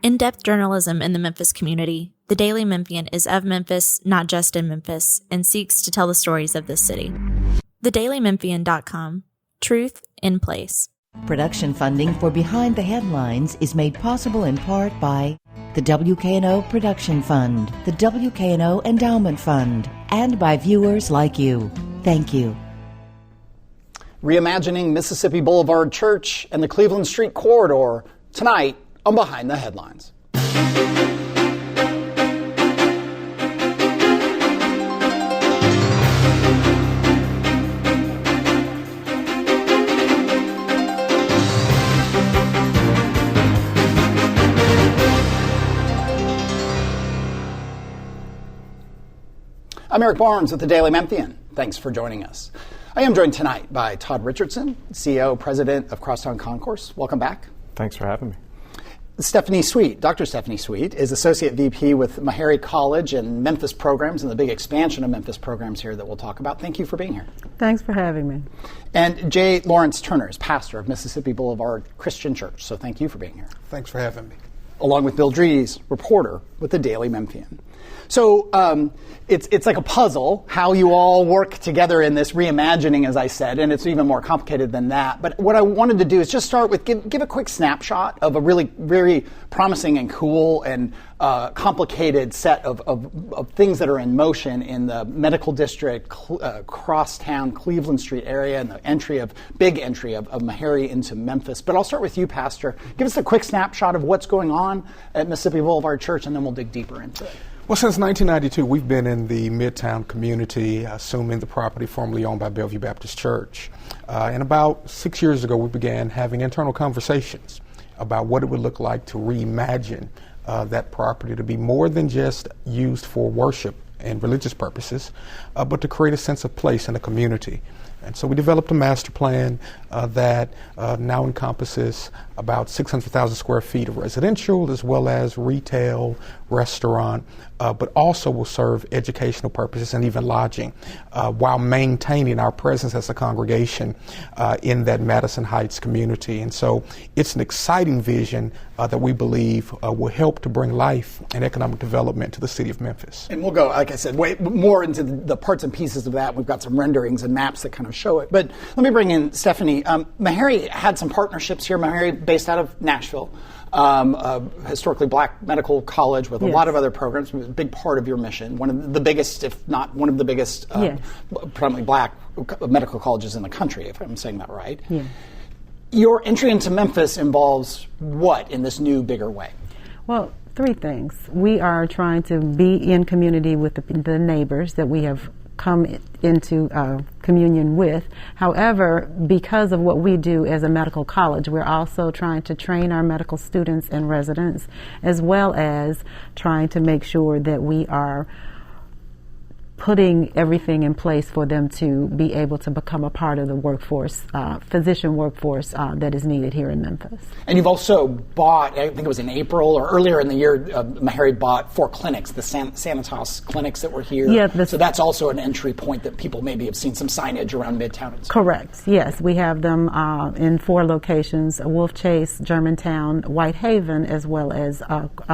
In-depth journalism in the Memphis community, the Daily Memphian is of Memphis, not just in Memphis, and seeks to tell the stories of this city. TheDailyMemphian.com. Truth in place. Production funding for Behind the Headlines is made possible in part by the WKNO Production Fund, the WKNO Endowment Fund, and by viewers like you. Thank you. Reimagining Mississippi Boulevard Church and the Cleveland Street Corridor tonight on Behind the Headlines. I'm Eric Barnes with the Daily Memphian. Thanks for joining us. I am joined tonight by Todd Richardson, CEO, President of Crosstown Concourse. Welcome back. Thanks for having me. Stephanie Sweet, Dr. Stephanie Sweet, is Associate VP with Meharry College and Memphis programs and the big expansion of Memphis programs here that we'll talk about. Thank you for being here. Thanks for having me. And J. Lawrence Turner is pastor of Mississippi Boulevard Christian Church, so thank you for being here. Thanks for having me. Along with Bill Dries, reporter with the Daily Memphian. So it's like a puzzle, how you all work together in this reimagining, as I said, and it's even more complicated than that. But what I wanted to do is just start with give a quick snapshot of a really very promising and cool and complicated set of things that are in motion in the medical district, Crosstown, Cleveland Street area, and the big entry of Meharry into Memphis. But I'll start with you, Pastor. Give us a quick snapshot of what's going on at Mississippi Boulevard Church, and then we'll dig deeper into it. Well, since 1992, we've been in the Midtown community, assuming the property formerly owned by Bellevue Baptist Church. And about 6 years ago, we began having internal conversations about what it would look like to reimagine that property to be more than just used for worship and religious purposes, but to create a sense of place in the community. And so we developed a master plan that now encompasses about 600,000 square feet of residential as well as retail, restaurant, but also will serve educational purposes and even lodging while maintaining our presence as a congregation in that Madison Heights community. And so it's an exciting vision that we believe will help to bring life and economic development to the city of Memphis. And we'll go, like I said, way more into the parts and pieces of that. We've got some renderings and maps that kind of show it. But let me bring in Stephanie. Meharry had some partnerships here. Meharry, based out of Nashville, historically black medical college with a lot of other programs. It was a big part of your mission. One of the biggest, if not one of the biggest, predominantly black medical colleges in the country, if I'm saying that right. Yeah. Your entry into Memphis involves what in this new, bigger way? Well, three things. We are trying to be in community with the neighbors that we have come into communion with. However, because of what we do as a medical college, we're also trying to train our medical students and residents, as well as trying to make sure that we are putting everything in place for them to be able to become a part of the workforce, physician workforce that is needed here in Memphis. And you've also bought, I think it was in April or earlier in the year, Meharry bought 4 clinics, the Sanitas clinics that were here. Yeah, so that's also an entry point that people maybe have seen some signage around Midtown. Correct, yes. We have them in 4 locations, Wolf Chase, Germantown, Whitehaven, as well as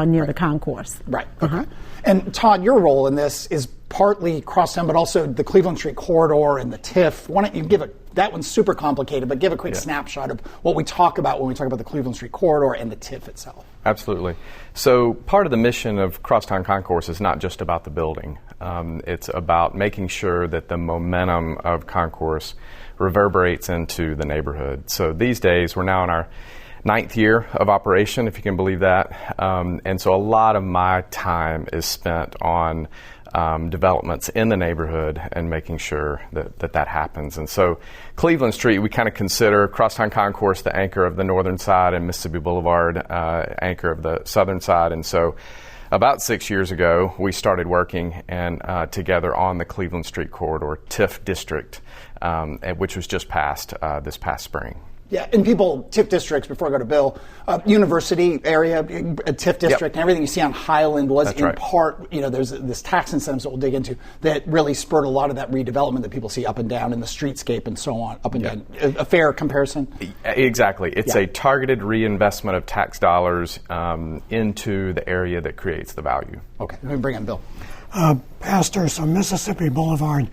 near the concourse. Right, okay. And Todd, your role in this is partly Crosstown, but also the Cleveland Street Corridor and the TIF. Why don't you give that one's super complicated, but give a quick snapshot of what we talk about when we talk about the Cleveland Street Corridor and the TIF itself. Absolutely. So part of the mission of Crosstown Concourse is not just about the building. It's about making sure that the momentum of Concourse reverberates into the neighborhood. So these days, we're now in our 9th year of operation, if you can believe that. And so a lot of my time is spent on developments in the neighborhood and making sure that happens. And so Cleveland Street, we kind of consider Crosstown Concourse the anchor of the northern side and Mississippi Boulevard anchor of the southern side. And so about 6 years ago, we started working together on the Cleveland Street Corridor TIF district, which was just passed this past spring. Yeah, and people, TIF districts, before I go to Bill, university area, TIF district, and everything you see on Highland was part, there's this tax incentives that we'll dig into that really spurred a lot of that redevelopment that people see up and down in the streetscape and so on, up and down. A fair comparison? Exactly. It's a targeted reinvestment of tax dollars into the area that creates the value. Okay, let me bring in Bill. Pastor, so Mississippi Boulevard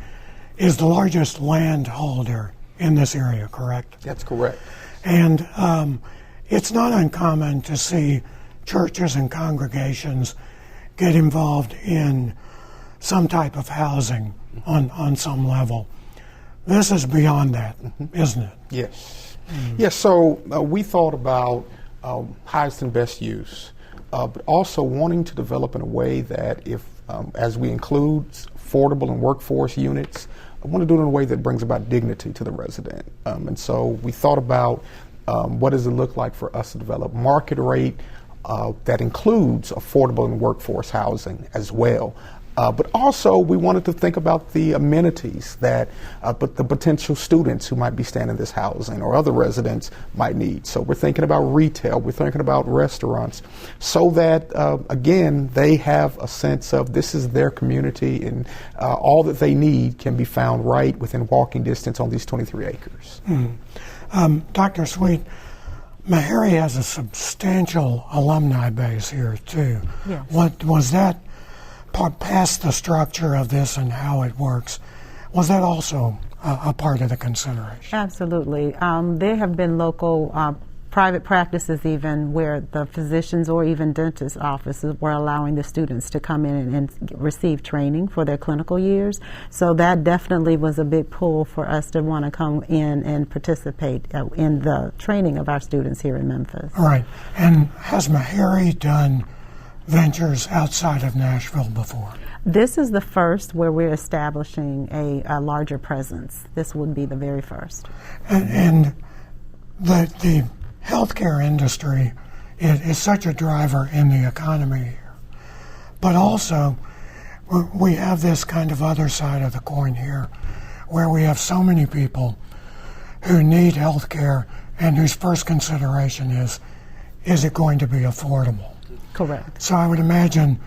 is the largest landholder in this area, correct? That's correct. And it's not uncommon to see churches and congregations get involved in some type of housing on some level. This is beyond that, isn't it? Yes. Yes, so we thought about highest and best use, but also wanting to develop in a way that as we include affordable and workforce units, I want to do it in a way that brings about dignity to the resident. And so we thought about what does it look like for us to develop market rate that includes affordable and workforce housing as well. But also we wanted to think about the amenities that but the potential students who might be staying in this housing or other residents might need. So we're thinking about retail, we're thinking about restaurants, so that, again, they have a sense of this is their community and all that they need can be found right within walking distance on these 23 acres. Dr. Sweet, Meharry has a substantial alumni base here, too. Yes. What was that? Past the structure of this and how it works, was that also a part of the consideration? Absolutely. There have been local private practices even where the physicians or even dentist offices were allowing the students to come in and receive training for their clinical years. So that definitely was a big pull for us to want to come in and participate in the training of our students here in Memphis. All right. And has Meharry done ventures outside of Nashville before? This is the first where we're establishing a larger presence. This would be the very first. And the healthcare industry is such a driver in the economy here. But also, we have this kind of other side of the coin here, where we have so many people who need healthcare and whose first consideration is it going to be affordable? Correct. So I would imagine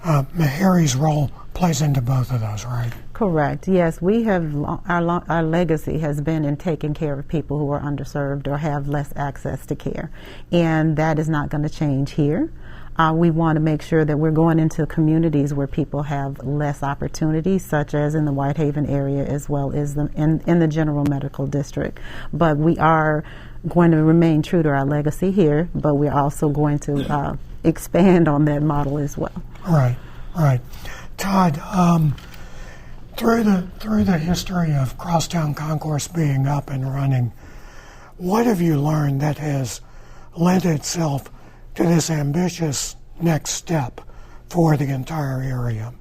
Meharry's role plays into both of those, right? Correct. Yes, we have our legacy has been in taking care of people who are underserved or have less access to care, and that is not going to change here. We want to make sure that we're going into communities where people have less opportunities, such as in the Whitehaven area as well as in the General Medical District. But we are going to remain true to our legacy here, but we're also going to expand on that model as well. Right. Todd, through the history of Crosstown Concourse being up and running, what have you learned that has lent itself to this ambitious next step for the entire area?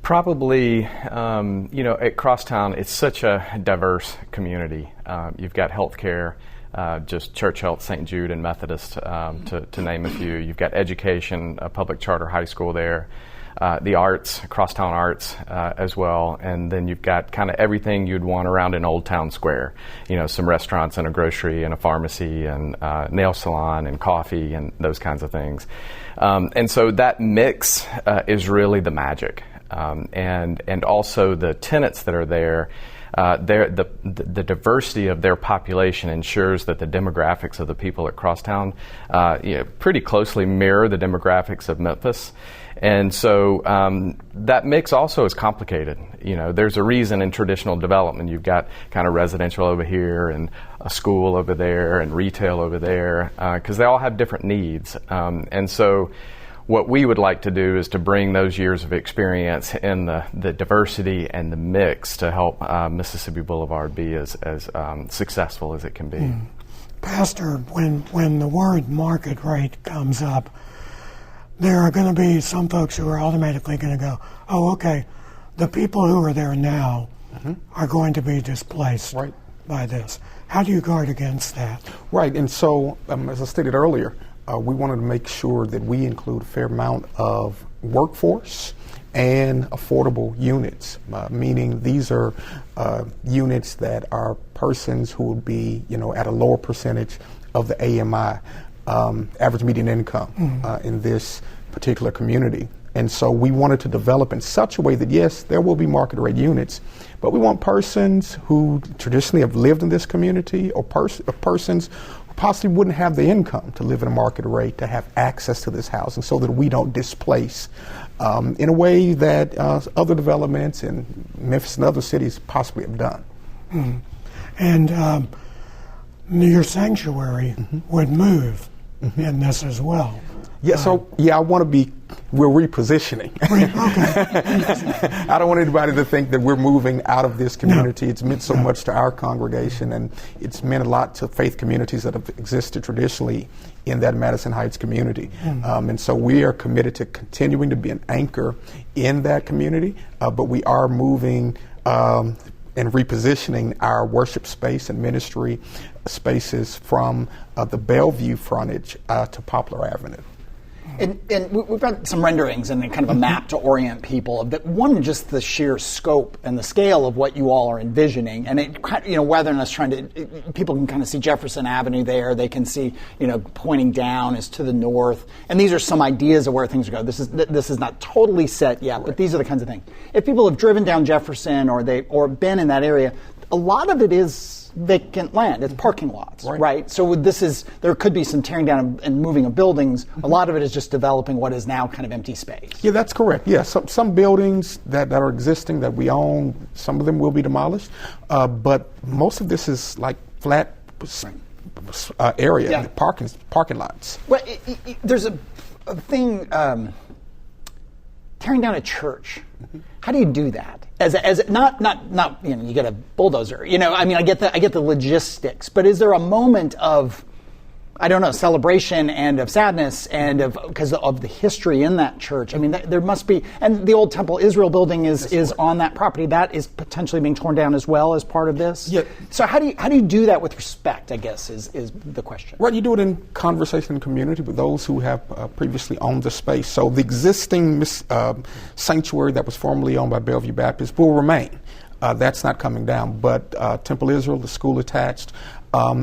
Probably, at Crosstown, it's such a diverse community. You've got healthcare, just Church Health, St. Jude, and Methodist, to name a few. You've got education, a public charter high school there, the arts, Crosstown Arts as well, and then you've got kind of everything you'd want around an old town square. Some restaurants and a grocery and a pharmacy and nail salon and coffee and those kinds of things. And so that mix is really the magic. And also the tenants that are there. The diversity of their population ensures that the demographics of the people at Crosstown pretty closely mirror the demographics of Memphis. And so that mix also is complicated. There's a reason in traditional development you've got kind of residential over here and a school over there and retail over there because they all have different needs. And so what we would like to do is to bring those years of experience in the diversity and the mix to help Mississippi Boulevard be as successful as it can be. Pastor, when the word market rate comes up, there are going to be some folks who are automatically going to go, oh, okay, the people who are there now are going to be displaced by this. How do you guard against that? Right, and so, as I stated earlier, we wanted to make sure that we include a fair amount of workforce and affordable units, meaning these are units that are persons who would be, at a lower percentage of the AMI, average median income, in this particular community. And so we wanted to develop in such a way that, yes, there will be market rate units, but we want persons who traditionally have lived in this community or persons who possibly wouldn't have the income to live at a market rate to have access to this housing so that we don't displace in a way that other developments in Memphis and other cities possibly have done. Mm. And your sanctuary would move in this as well. Yeah, I want to be, we're repositioning. Okay. I don't want anybody to think that we're moving out of this community. No. It's meant so much to our congregation, and it's meant a lot to faith communities that have existed traditionally in that Madison Heights community. And so we are committed to continuing to be an anchor in that community, but we are moving and repositioning our worship space and ministry spaces from the Bellevue frontage to Poplar Avenue. And we've got some renderings and kind of a map to orient people of that. One, just the sheer scope and the scale of what you all are envisioning, and it, rather than us trying to, people can kind of see Jefferson Avenue there. They can see, pointing down is to the north, and these are some ideas of where things are going. This is not totally set yet, but these are the kinds of things. If people have driven down Jefferson or been in that area, a lot of it is vacant land. It's parking lots, right? So there could be some tearing down and moving of buildings. A lot of it is just developing what is now kind of empty space. Yeah, that's correct. Yeah, some buildings that are existing that we own, some of them will be demolished, but most of this is like flat area, parking lots. Well, there's a thing, tearing down a church. How do you do that? Not you get a bulldozer. I get the logistics, but is there a moment of, I don't know, celebration and of sadness and because of the history in that church? I mean, there must be, and the old Temple Israel building is on that property. That is potentially being torn down as well as part of this. Yeah. So how do you do that with respect, I guess, is the question. Right, you do it in conversation and community with those who have previously owned the space. So the existing sanctuary that was formerly owned by Bellevue Baptist will remain. That's not coming down, but Temple Israel, the school attached,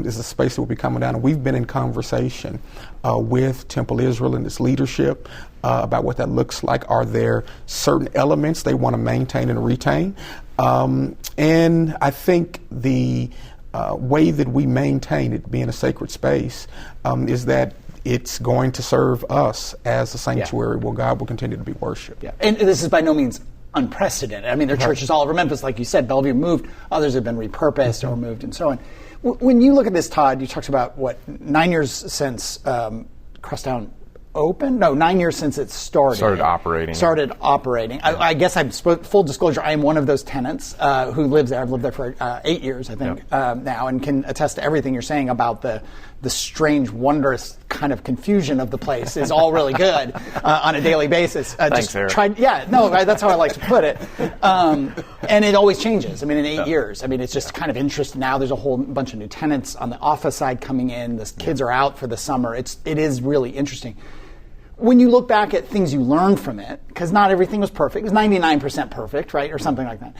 is a space that will be coming down. And we've been in conversation with Temple Israel and its leadership about what that looks like. Are there certain elements they want to maintain and retain? And I think the way that we maintain it being a sacred space is that it's going to serve us as a sanctuary where God will continue to be worshipped. Yeah. And this is by no means unprecedented. I mean, there are churches all over Memphis, like you said. Bellevue moved, others have been repurposed or moved, and so on. When you look at this, Todd, you talked about 9 years since Crosstown opened? No, 9 years since it started operating. I guess full disclosure, I am one of those tenants who lives there. I've lived there for 8 years, I think, now, and can attest to everything you're saying about the strange, wondrous kind of confusion of the place is all really good on a daily basis. Thanks, Eric. That's how I like to put it. And it always changes. I mean, in 8 years, it's just kind of interesting. Now there's a whole bunch of new tenants on the office side coming in. The kids are out for the summer. It is really interesting. When you look back at things you learned from it, because not everything was perfect, it was 99% perfect, right, or something like that.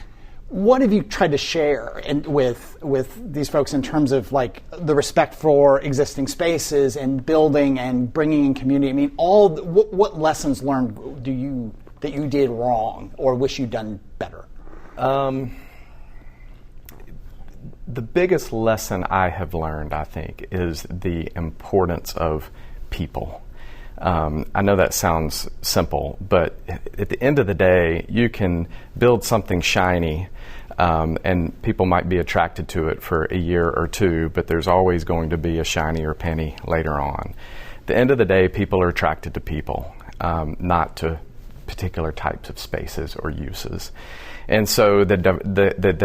What have you tried to share with these folks in terms of like the respect for existing spaces and building and bringing in community? What lessons learned that you did wrong or wish you'd done better? The biggest lesson I have learned, I think, is the importance of people. I know that sounds simple, but at the end of the day, you can build something shiny, and people might be attracted to it for a year or two, but there's always going to be a shinier penny later on. At the end of the day, people are attracted to people, not to particular types of spaces or uses. And so the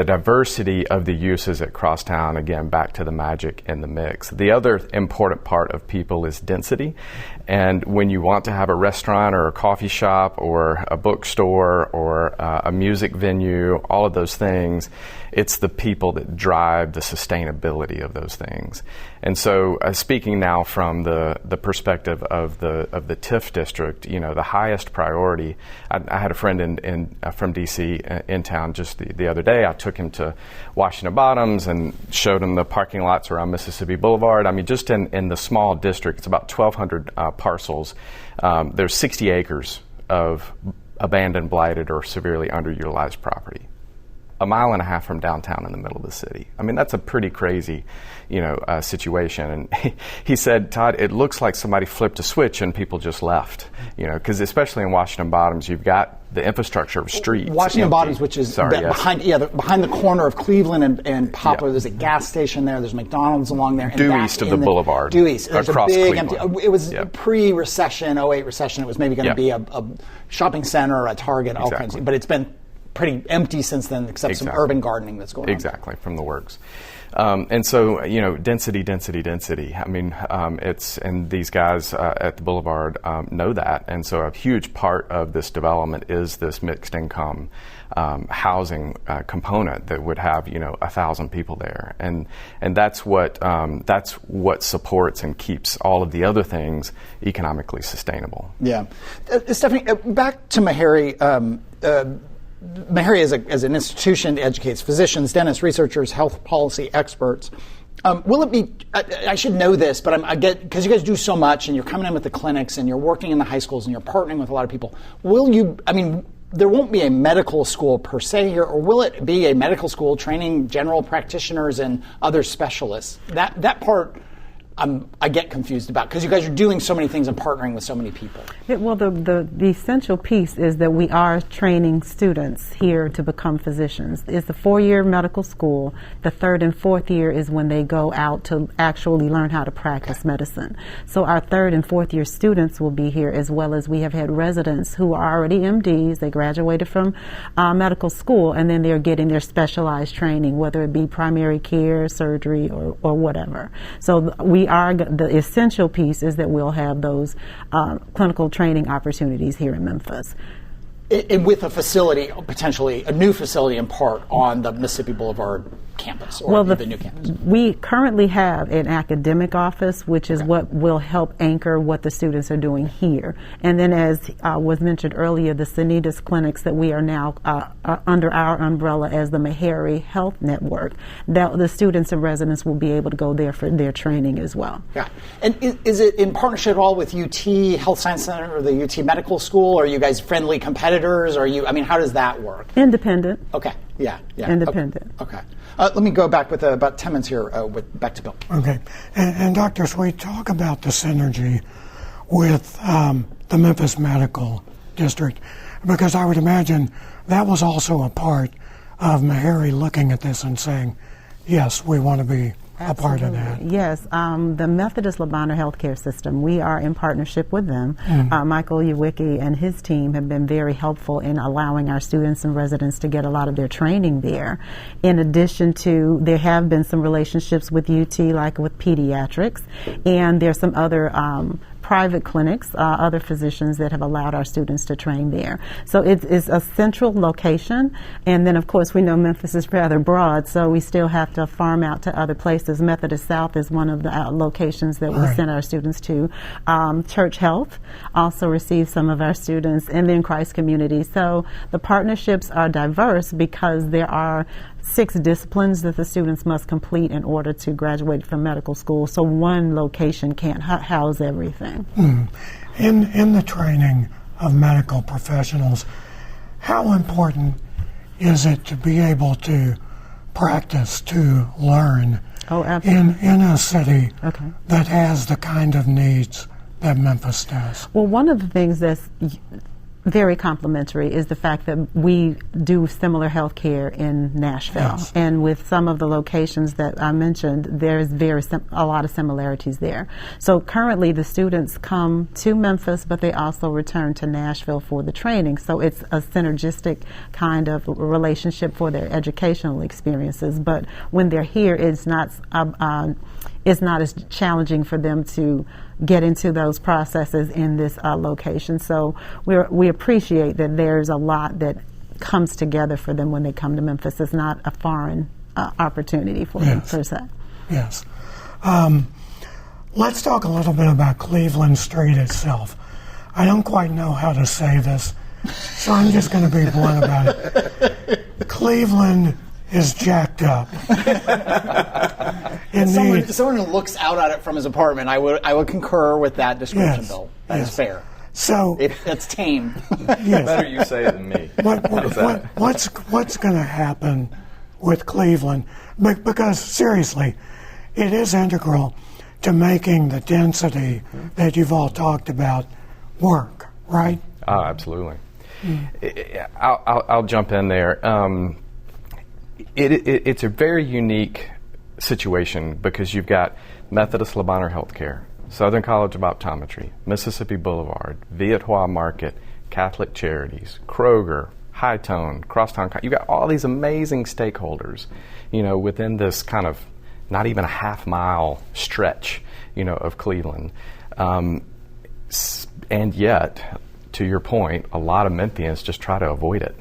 diversity of the uses at Crosstown, again, back to the magic in the mix. The other important part of people is density. And when you want to have a restaurant or a coffee shop or a bookstore or a music venue, all of those things, it's the people that drive the sustainability of those things. And so speaking now from the perspective of the TIF district, the highest priority, I had a friend from DC in town just the other day. I took him to Washington Bottoms and showed him the parking lots around Mississippi Boulevard. I mean, just in the small district, it's about 1,200 parcels. There's 60 acres of abandoned, blighted, or severely underutilized property. 1.5 miles from downtown in the middle of the city. I mean, that's a pretty crazy, situation. And he said, Todd, it looks like somebody flipped a switch and people just left, because especially in Washington Bottoms, you've got the infrastructure of streets. Washington Bottoms, which is behind the corner of Cleveland and Poplar. There's a gas station there. There's McDonald's along there. Due east of the Boulevard. Due east. There's across a big Cleveland. It was pre-recession, 08 recession. It was maybe going to be a shopping center, a Target, all kinds of, but it's been pretty empty since then, except some urban gardening that's going on. Exactly, from the works. And so, density. I mean, and these guys at the Boulevard know that. And so a huge part of this development is this mixed income housing component that would have, 1,000 people there. And that's what supports and keeps all of the other things economically sustainable. Yeah. Stephanie, back to Meharry. Meharry as an institution educates physicians, dentists, researchers, health policy experts. Will it be, I should know this, but because you guys do so much and you're coming in with the clinics and you're working in the high schools and you're partnering with a lot of people, there won't be a medical school per se here, or will it be a medical school training general practitioners and other specialists? That part I get confused about, because you guys are doing so many things and partnering with so many people. Well, the essential piece is that we are training students here to become physicians. It's the 4-year medical school. The 3rd and 4th year is when they go out to actually learn how to practice medicine. So our 3rd and 4th year students will be here, as well as we have had residents who are already MDs. They graduated from medical school, and then they're getting their specialized training, whether it be primary care, surgery, or whatever. So the essential piece is that we'll have those clinical training opportunities here in Memphis. With a facility, potentially a new facility in part on the Mississippi Boulevard campus, or the new campus. We currently have an academic office, which is what will help anchor what the students are doing here. And then, as was mentioned earlier, the Sanitas clinics that we are now under our umbrella as the Meharry Health Network, that the students and residents will be able to go there for their training as well. Yeah. And is it in partnership at all with UT Health Science Center or the UT Medical School? Are you guys friendly competitors? How does that work? Independent. Okay. Yeah. Independent. Okay. Let me go back with about 10 minutes here, back to Bill. Okay. And Dr. Sweet, talk about the synergy with the Memphis Medical District, because I would imagine that was also a part of Meharry looking at this and saying, yes, we want to be a part of that. Yes, the Methodist Labonte Healthcare System, we are in partnership with them. Michael Uwicki and his team have been very helpful in allowing our students and residents to get a lot of their training there. In addition to, there have been some relationships with UT, like with pediatrics, and there's some other private clinics, other physicians that have allowed our students to train there. So it's a central location, and then of course we know Memphis is rather broad, so we still have to farm out to other places. Methodist South is one of the locations that we send our students to. Church Health also receives some of our students, and then Christ Community. So the partnerships are diverse because there are 6 disciplines that the students must complete in order to graduate from medical school. So one location can't house everything. In the training of medical professionals, how important is it to be able to practice, to learn in a city that has the kind of needs that Memphis does? Well, one of the things that's very complimentary is the fact that we do similar health care in Nashville. Yes. And with some of the locations that I mentioned, there's a lot of similarities there. So currently the students come to Memphis, but they also return to Nashville for the training. So it's a synergistic kind of relationship for their educational experiences. But when they're here, it's not as challenging for them to get into those processes in this location. So we appreciate that there's a lot that comes together for them when they come to Memphis. It's not a foreign opportunity for them, per se. Yes. Let's talk a little bit about Cleveland Street itself. I don't quite know how to say this, so I'm just going to be blunt about it. Cleveland is jacked up. Someone who looks out at it from his apartment, I would concur with that description, Yes. Bill. That is fair. So It's tame. yes. Better you say it than me. What's going to happen with Cleveland? Because seriously, it is integral to making the density that you've all talked about work, right? Oh, absolutely. I'll jump in there. It's a very unique situation because you've got Methodist Le Bonheur Healthcare, Southern College of Optometry, Mississippi Boulevard, Viet-Hoa Market, Catholic Charities, Kroger, High-Tone, Crosstown. You've got all these amazing stakeholders, within this kind of not even a half-mile stretch, of Cleveland. And yet, to your point, a lot of Memphians just try to avoid it.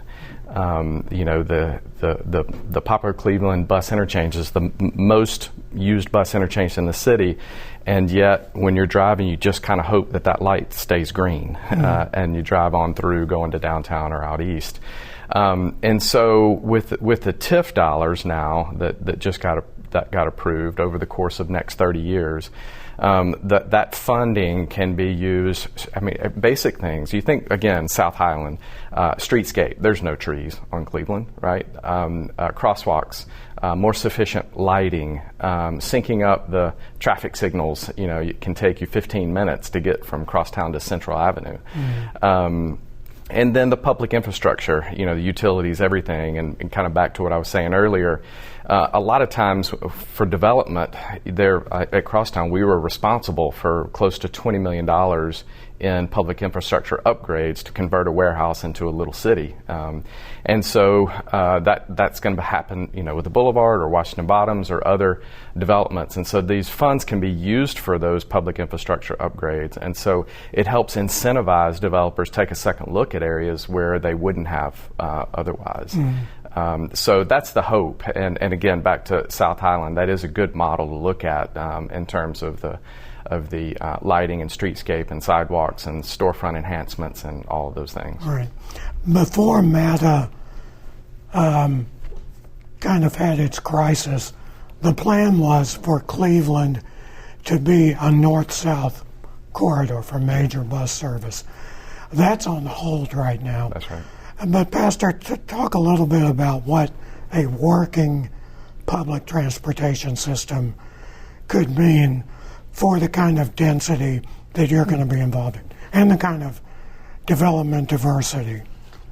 The Poplar Cleveland bus interchange is the most used bus interchange in the city, and yet when you're driving, you just kind of hope that light stays green, and you drive on through going to downtown or out east. And so with the TIF dollars now that just got approved over the course of next 30 years, that funding can be used. I mean, basic things. You think again, South Highland, streetscape. There's no trees on Cleveland, right? Crosswalks, more sufficient lighting, syncing up the traffic signals. It can take you 15 minutes to get from Crosstown to Central Avenue. And then the public infrastructure, the utilities, everything, and kind of back to what I was saying earlier. A lot of times for development there at Crosstown, we were responsible for close to $20 million in public infrastructure upgrades to convert a warehouse into a little city. And so that's going to happen, with the Boulevard or Washington Bottoms or other developments. And so these funds can be used for those public infrastructure upgrades. And so it helps incentivize developers take a second look at areas where they wouldn't have otherwise. So that's the hope. And again, back to South Highland, that is a good model to look at in terms of the lighting and streetscape and sidewalks and storefront enhancements and all of those things. Right. Before MATA kind of had its crisis, the plan was for Cleveland to be a north-south corridor for major bus service. That's on hold right now. That's right. But Pastor, talk a little bit about what a working public transportation system could mean for the kind of density that you're going to be involved in and the kind of development diversity.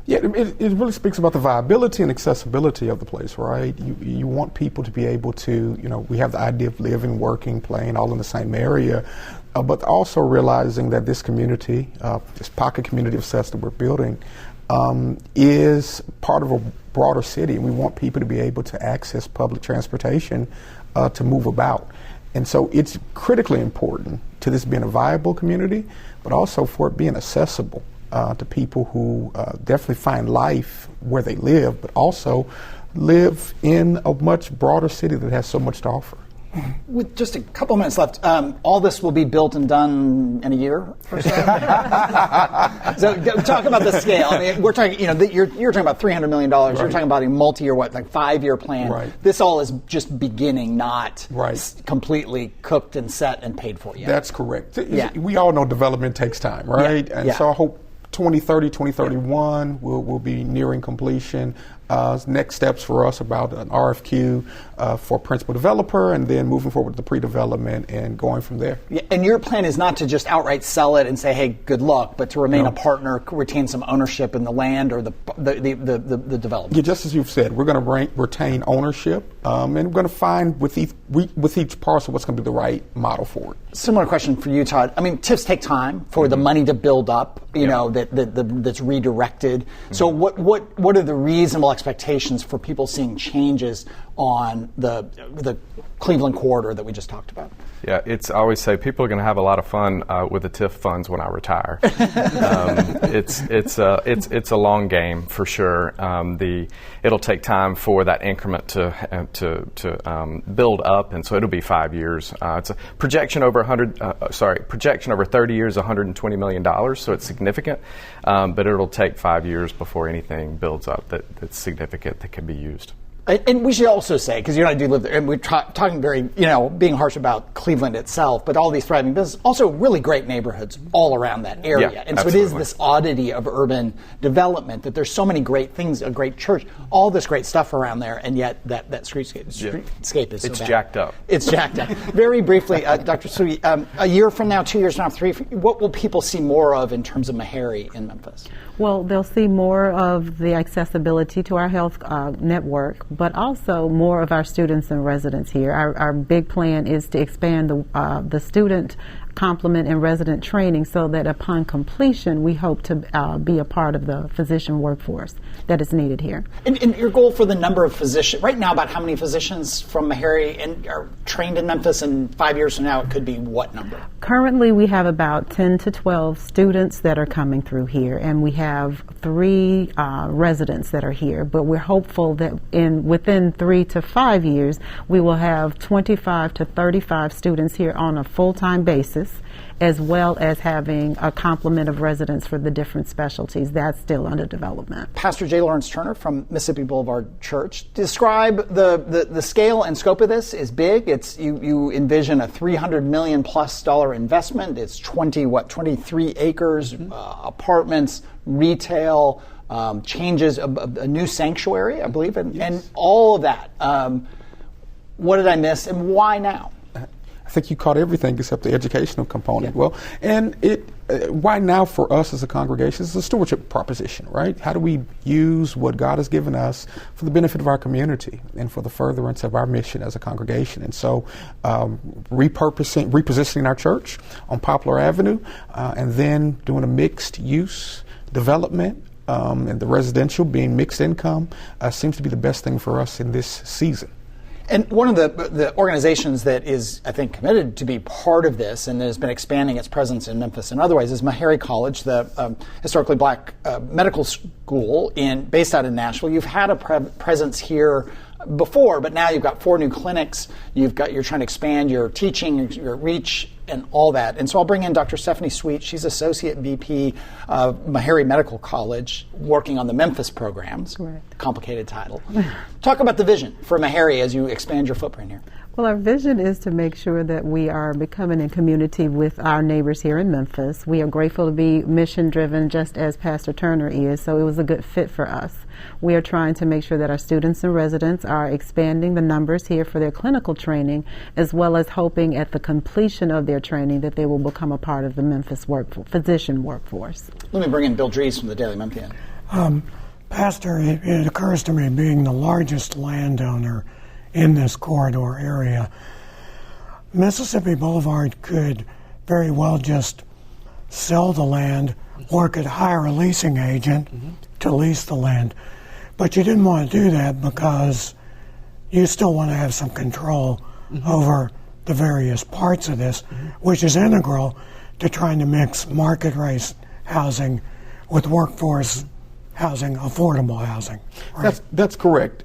Yeah, it really speaks about the viability and accessibility of the place, right? You want people to be able to, we have the idea of living, working, playing all in the same area, but also realizing that this community, this pocket community of sets that we're building, is part of a broader city, and we want people to be able to access public transportation to move about. And so it's critically important to this being a viable community, but also for it being accessible to people who definitely find life where they live, but also live in a much broader city that has so much to offer. With just a couple minutes left, all this will be built and done in a year or so. So talk about the scale. I mean, we're talking. You're talking about $300 million. Right. You're talking about a multi-year, 5-year plan. Right. This all is just beginning, not right. completely cooked and set and paid for yet. That's correct. Yeah. We all know development takes time, right? Yeah. And so I hope 2030, 2031 will be nearing completion. next steps for us about an RFQ for principal developer, and then moving forward to the pre-development and going from there. Yeah, and your plan is not to just outright sell it and say, "Hey, good luck," but to remain a partner, retain some ownership in the land or the development. Yeah, just as you've said, we're going to retain ownership, and we're going to find with each parcel what's going to be the right model for it. Similar question for you, Todd. I mean, TIFs take time for the money to build up. You know that's redirected. So what are the reasonable expectations for people seeing changes on the Cleveland corridor that we just talked about? Yeah, I always say people are going to have a lot of fun with the TIF funds when I retire. It's a long game for sure. It'll take time for that increment to build up, and so it'll be 5 years. It's a projection over 30 years, $120 million. So it's significant, but it'll take 5 years before anything builds up that's significant that can be used. And we should also say, because you and I do live there, and we're talking very, being harsh about Cleveland itself, but all these thriving businesses, also really great neighborhoods all around that area. Yeah, and absolutely. So it is this oddity of urban development that there's so many great things, a great church, all this great stuff around there, and yet that streetscape is so it's bad. jacked up. It's jacked up. Very briefly, Dr. Sweet, a year from now, 2 years from now, what will people see more of in terms of Meharry in Memphis? Well, they'll see more of the accessibility to our health network, but also more of our students and residents here. Our big plan is to expand the student complement and resident training so that upon completion, we hope to be a part of the physician workforce that is needed here. And your goal for the number of physicians, right now about how many physicians from Meharry are trained in Memphis, and 5 years from now it could be what number? Currently we have about 10 to 12 students that are coming through here, and we have 3 residents that are here, but we're hopeful that within 3 to 5 years we will have 25 to 35 students here on a full-time basis, as well as having a complement of residents for the different specialties. That's still under development. Pastor J. Lawrence Turner from Mississippi Boulevard Church. Describe the scale and scope of this is big. You envision a $300 million plus investment. It's 23 acres, apartments, retail, changes, a new sanctuary, I believe, and all of that. What did I miss, and why now? I think you caught everything except the educational component. Yeah. Well, and why now for us as a congregation is a stewardship proposition, right? How do we use what God has given us for the benefit of our community and for the furtherance of our mission as a congregation? And so repositioning our church on Poplar Avenue and then doing a mixed use development and the residential being mixed income seems to be the best thing for us in this season. And one of the organizations that is, I think, committed to be part of this and has been expanding its presence in Memphis and otherwise is Meharry College, the historically black medical school based out in Nashville. You've had a presence here before, but now you've got 4 new clinics. You're trying to expand your teaching, your reach, and all that. And so I'll bring in Dr. Stephanie Sweet. She's Associate VP of Meharry Medical College, working on the Memphis programs. Correct. Complicated title. Talk about the vision for Meharry as you expand your footprint here. Well, our vision is to make sure that we are becoming in community with our neighbors here in Memphis. We are grateful to be mission-driven, just as Pastor Turner is, so it was a good fit for us. We are trying to make sure that our students and residents are expanding the numbers here for their clinical training, as well as hoping at the completion of their training that they will become a part of the Memphis physician workforce. Let me bring in Bill Dries from the Daily Memphian. Pastor, it occurs to me, being the largest landowner in this corridor area, Mississippi Boulevard could very well just sell the land or could hire a leasing agent to lease the land. But you didn't want to do that because you still want to have some control over the various parts of this, which is integral to trying to mix market rate housing with workforce housing, affordable housing. Right? That's correct.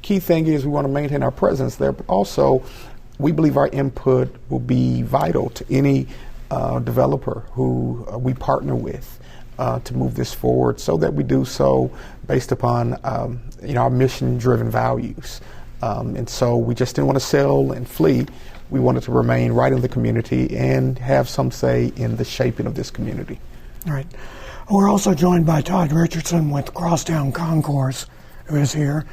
Key thing is we want to maintain our presence there, but also we believe our input will be vital to any developer who we partner with to move this forward, so that we do so based upon our mission-driven values. And so we just didn't want to sell and flee. We wanted to remain right in the community and have some say in the shaping of this community. All right. We're also joined by Todd Richardson with Crosstown Concourse, who is here,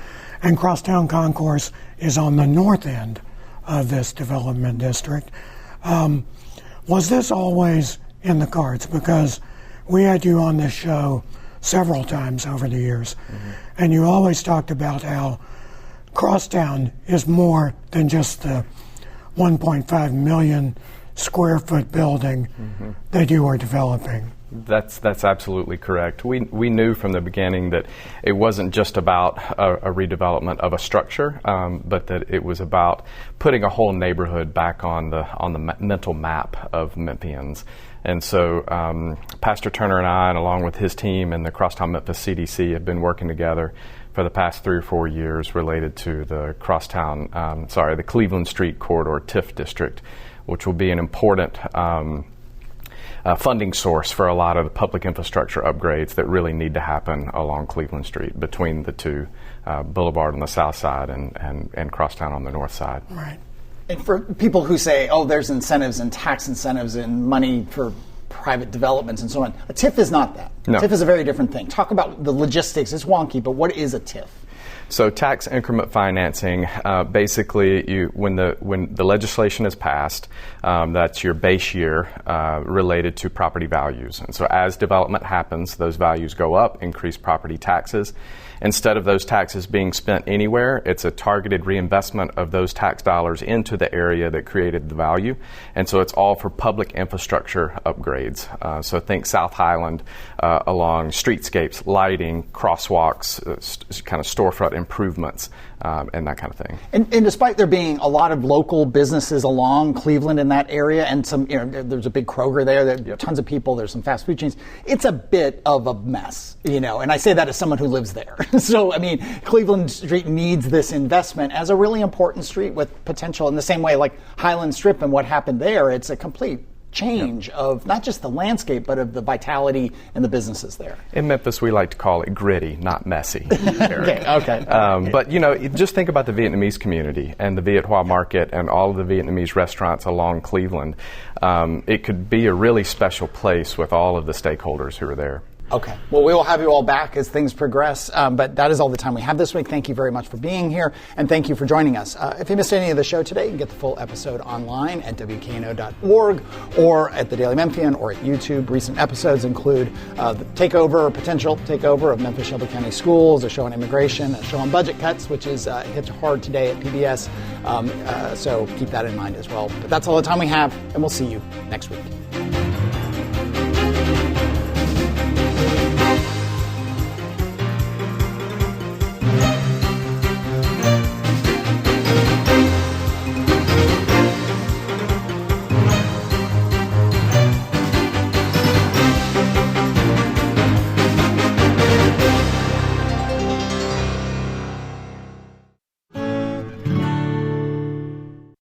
and Crosstown Concourse is on the north end of this development district. Was this always in the cards? Because we had you on this show several times over the years, and you always talked about how Crosstown is more than just the 1.5 million square foot building that you are developing. That's absolutely correct. We knew from the beginning that it wasn't just about a redevelopment of a structure, but that it was about putting a whole neighborhood back on the mental map of Memphians. And so Pastor Turner and I, and along with his team and the Crosstown Memphis CDC, have been working together for the past 3 or 4 years related to the the Cleveland Street Corridor TIF district, which will be an important funding source for a lot of the public infrastructure upgrades that really need to happen along Cleveland Street between the two, Boulevard on the south side and Crosstown on the north side. Right. And for people who say, oh, there's incentives and tax incentives and money for private developments and so on, a TIF is not that. No. A TIF is a very different thing. Talk about the logistics. It's wonky, but what is a TIF? So tax increment financing, basically, when the legislation is passed, that's your base year related to property values. And so as development happens, those values go up, increase property taxes. Instead of those taxes being spent anywhere, it's a targeted reinvestment of those tax dollars into the area that created the value. And so it's all for public infrastructure upgrades. So think South Highland along streetscapes, lighting, crosswalks, kind of storefront improvements, and that kind of thing. And despite there being a lot of local businesses along Cleveland in that area, and some, there's a big Kroger there are tons of people, there's some fast food chains, it's a bit of a mess, and I say that as someone who lives there. So, Cleveland Street needs this investment as a really important street with potential in the same way like Highland Strip and what happened there. It's a complete change of not just the landscape, but of the vitality and the businesses there. In Memphis, we like to call it gritty, not messy. Okay. But, just think about the Vietnamese community and the Viet Hoa market and all of the Vietnamese restaurants along Cleveland. It could be a really special place with all of the stakeholders who are there. Okay. Well, we will have you all back as things progress, but that is all the time we have this week. Thank you very much for being here, and thank you for joining us. If you missed any of the show today, you can get the full episode online at WKNO.org or at the Daily Memphian or at YouTube. Recent episodes include the potential takeover of Memphis Shelby County Schools, a show on immigration, a show on budget cuts, which is hit hard today at PBS, so keep that in mind as well. But that's all the time we have, and we'll see you next week.